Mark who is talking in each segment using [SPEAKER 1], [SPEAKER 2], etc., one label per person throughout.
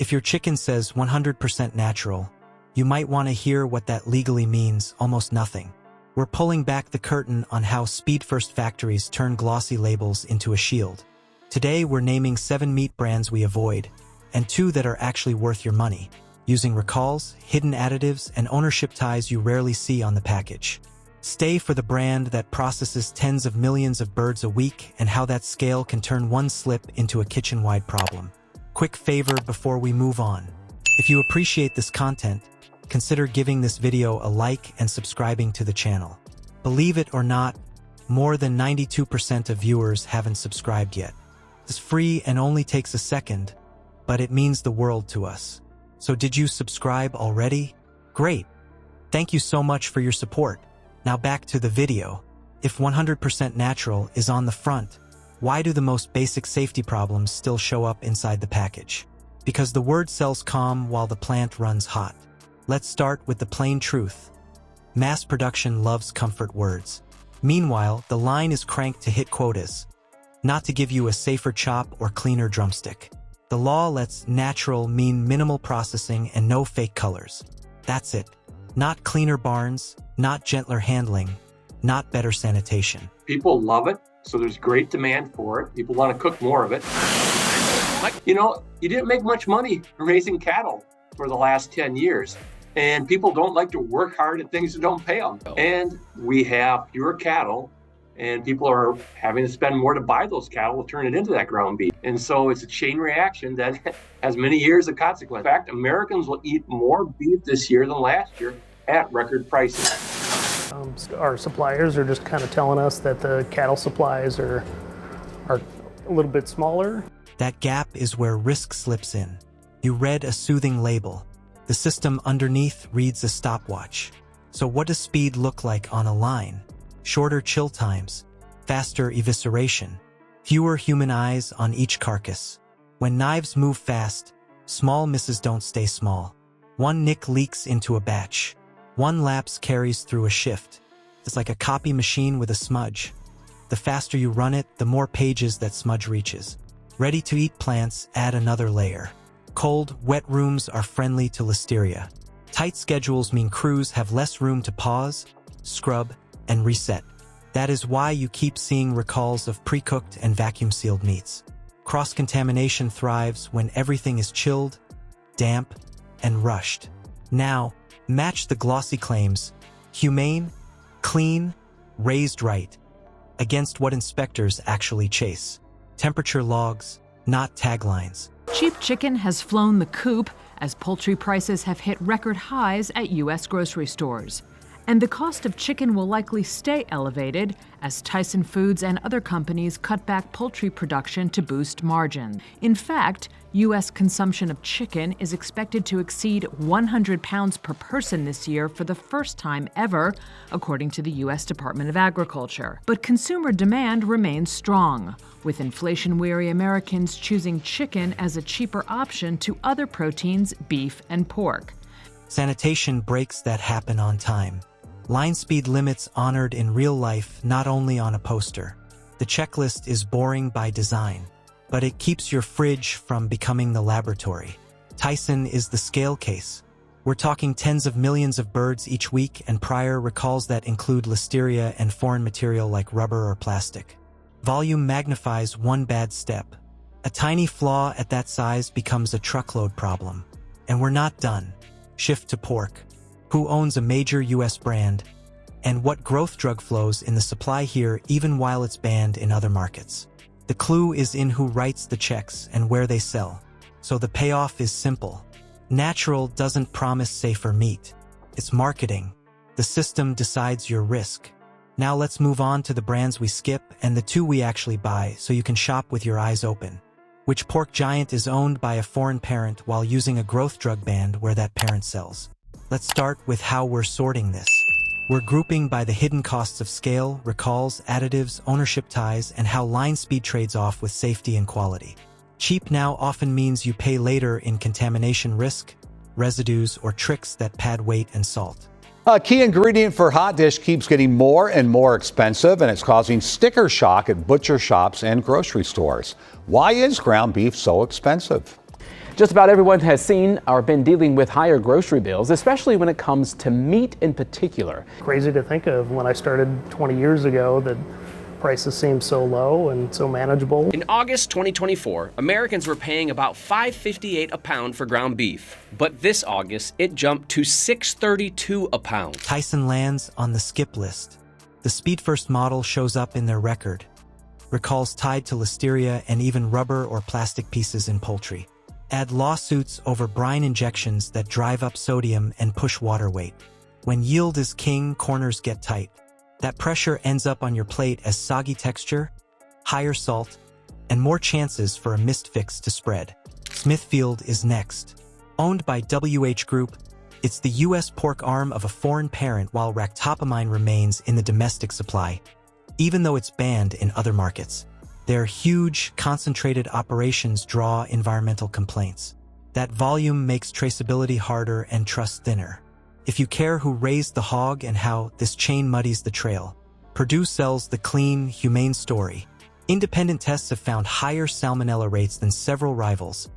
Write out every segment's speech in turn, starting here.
[SPEAKER 1] If your chicken says 100% natural, you might want to hear what that legally means: almost nothing. We're pulling back the curtain on how speed-first factories turn glossy labels into a shield. Today, we're naming 7 meat brands we avoid, and 2 that are actually worth your money, using recalls, hidden additives, and ownership ties you rarely see on the package. Stay for the brand that processes tens of millions of birds a week and how that scale can turn one slip into a kitchen-wide problem. Quick favor before we move on. If you appreciate this content, consider giving this video a like and subscribing to the channel. Believe it or not, more than 92% of viewers haven't subscribed yet. It's free and only takes a second, but it means the world to us. So did you subscribe already? Great! Thank you so much for your support. Now back to the video. If 100% natural is on the front, why do the most basic safety problems still show up inside the package? Because the word sells calm while the plant runs hot. Let's start with the plain truth. Mass production loves comfort words. Meanwhile, the line is cranked to hit quotas, not to give you a safer chop or cleaner drumstick. The law lets natural mean minimal processing and no fake colors. That's it. Not cleaner barns, not gentler handling, not better sanitation.
[SPEAKER 2] People love it, so there's great demand for it. People want to cook more of it. You know, you didn't make much money raising cattle for the last 10 years, and people don't like to work hard at things that don't pay them. And we have fewer cattle, and people are having to spend more to buy those cattle to turn it into that ground beef. And so it's a chain reaction that has many years of consequence. In fact, Americans will eat more beef this year than last year at record prices.
[SPEAKER 3] Our suppliers are just kind of telling us that the cattle supplies are a little bit smaller.
[SPEAKER 1] That gap is where risk slips in. You read a soothing label. The system underneath reads a stopwatch. So what does speed look like on a line? Shorter chill times, faster evisceration, fewer human eyes on each carcass. When knives move fast, small misses don't stay small. One nick leaks into a batch. One lapse carries through a shift. It's like a copy machine with a smudge. The faster you run it, the more pages that smudge reaches. Ready-to-eat plants add another layer. Cold, wet rooms are friendly to listeria. Tight schedules mean crews have less room to pause, scrub, and reset. That is why you keep seeing recalls of pre-cooked and vacuum-sealed meats. Cross-contamination thrives when everything is chilled, damp, and rushed. Now, match the glossy claims, humane, clean, raised right, against what inspectors actually chase. Temperature logs, not taglines.
[SPEAKER 4] Cheap chicken has flown the coop as poultry prices have hit record highs at U.S. grocery stores. And the cost of chicken will likely stay elevated as Tyson Foods and other companies cut back poultry production to boost margin. In fact, U.S. consumption of chicken is expected to exceed 100 pounds per person this year for the first time ever, according to the U.S. Department of Agriculture. But consumer demand remains strong, with inflation-weary Americans choosing chicken as a cheaper option to other proteins, beef and pork.
[SPEAKER 1] Sanitation breaks that happen on time. Line speed limits honored in real life, not only on a poster. The checklist is boring by design, but it keeps your fridge from becoming the laboratory. Tyson is the scale case. We're talking tens of millions of birds each week and prior recalls that include listeria and foreign material like rubber or plastic. Volume magnifies one bad step. A tiny flaw at that size becomes a truckload problem. And we're not done. Shift to pork. Who owns a major U.S. brand? And what growth drug flows in the supply here even while it's banned in other markets? The clue is in who writes the checks and where they sell. So the payoff is simple. Natural doesn't promise safer meat. It's marketing. The system decides your risk. Now let's move on to the brands we skip and the 2 we actually buy so you can shop with your eyes open. Which pork giant is owned by a foreign parent while using a growth drug banned where that parent sells? Let's start with how we're sorting this. We're grouping by the hidden costs of scale, recalls, additives, ownership ties, and how line speed trades off with safety and quality. Cheap now often means you pay later in contamination risk, residues, or tricks that pad weight and salt.
[SPEAKER 5] A key ingredient for hot dish keeps getting more and more expensive, and it's causing sticker shock at butcher shops and grocery stores. Why is ground beef so expensive?
[SPEAKER 6] Just about everyone has seen or been dealing with higher grocery bills, especially when it comes to meat in particular.
[SPEAKER 3] Crazy to think of when I started 20 years ago that prices seemed so low and so manageable.
[SPEAKER 7] In August 2024, Americans were paying about $5.58 a pound for ground beef. But this August, it jumped to $6.32 a pound.
[SPEAKER 1] Tyson lands on the skip list. The Speed First model shows up in their record. Recalls tied to listeria and even rubber or plastic pieces in poultry. Add lawsuits over brine injections that drive up sodium and push water weight. When yield is king, corners get tight. That pressure ends up on your plate as soggy texture, higher salt, and more chances for a missed fix to spread. Smithfield is next. Owned by WH Group, it's the U.S. pork arm of a foreign parent while ractopamine remains in the domestic supply, even though it's banned in other markets. Their huge, concentrated operations draw environmental complaints. That volume makes traceability harder and trust thinner. If you care who raised the hog and how this chain muddies the trail, Purdue sells the clean, humane story. Independent tests have found higher salmonella rates than several rivals,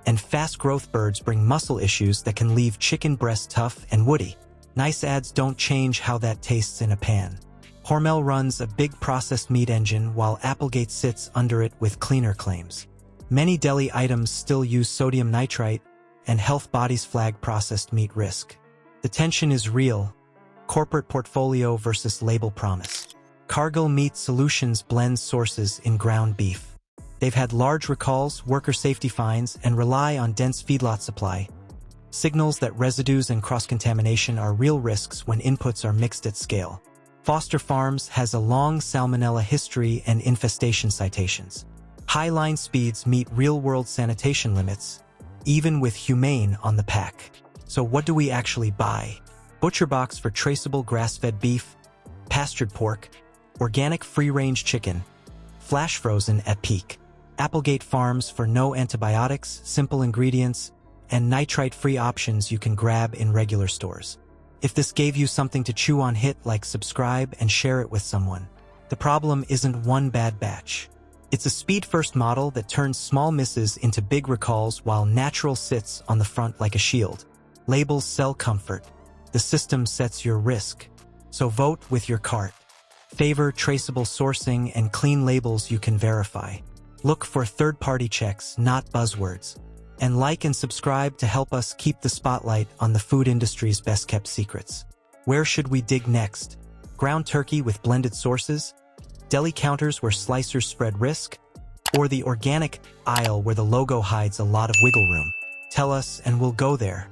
[SPEAKER 1] and fast-growth birds bring muscle issues that can leave chicken breast tough and woody. Nice ads don't change how that tastes in a pan. Hormel runs a big processed meat engine while Applegate sits under it with cleaner claims. Many deli items still use sodium nitrite, and health bodies flag processed meat risk. The tension is real. Corporate portfolio versus label promise. Cargill Meat Solutions blends sources in ground beef. They've had large recalls, worker safety fines, and rely on dense feedlot supply. Signals that residues and cross-contamination are real risks when inputs are mixed at scale. Foster Farms has a long salmonella history and infestation citations. High line speeds meet real-world sanitation limits, even with humane on the pack. So what do we actually buy? ButcherBox for traceable grass-fed beef, pastured pork, organic free-range chicken, flash frozen at peak. Applegate Farms for no antibiotics, simple ingredients, and nitrite-free options you can grab in regular stores. If this gave you something to chew on, hit like, subscribe, and share it with someone. The problem isn't one bad batch. It's a speed-first model that turns small misses into big recalls while natural sits on the front like a shield. Labels sell comfort. The system sets your risk. So vote with your cart. Favor traceable sourcing and clean labels you can verify. Look for third-party checks, not buzzwords. And like and subscribe to help us keep the spotlight on the food industry's best-kept secrets. Where should we dig next? Ground turkey with blended sources? Deli counters where slicers spread risk? Or the organic aisle where the logo hides a lot of wiggle room? Tell us and we'll go there.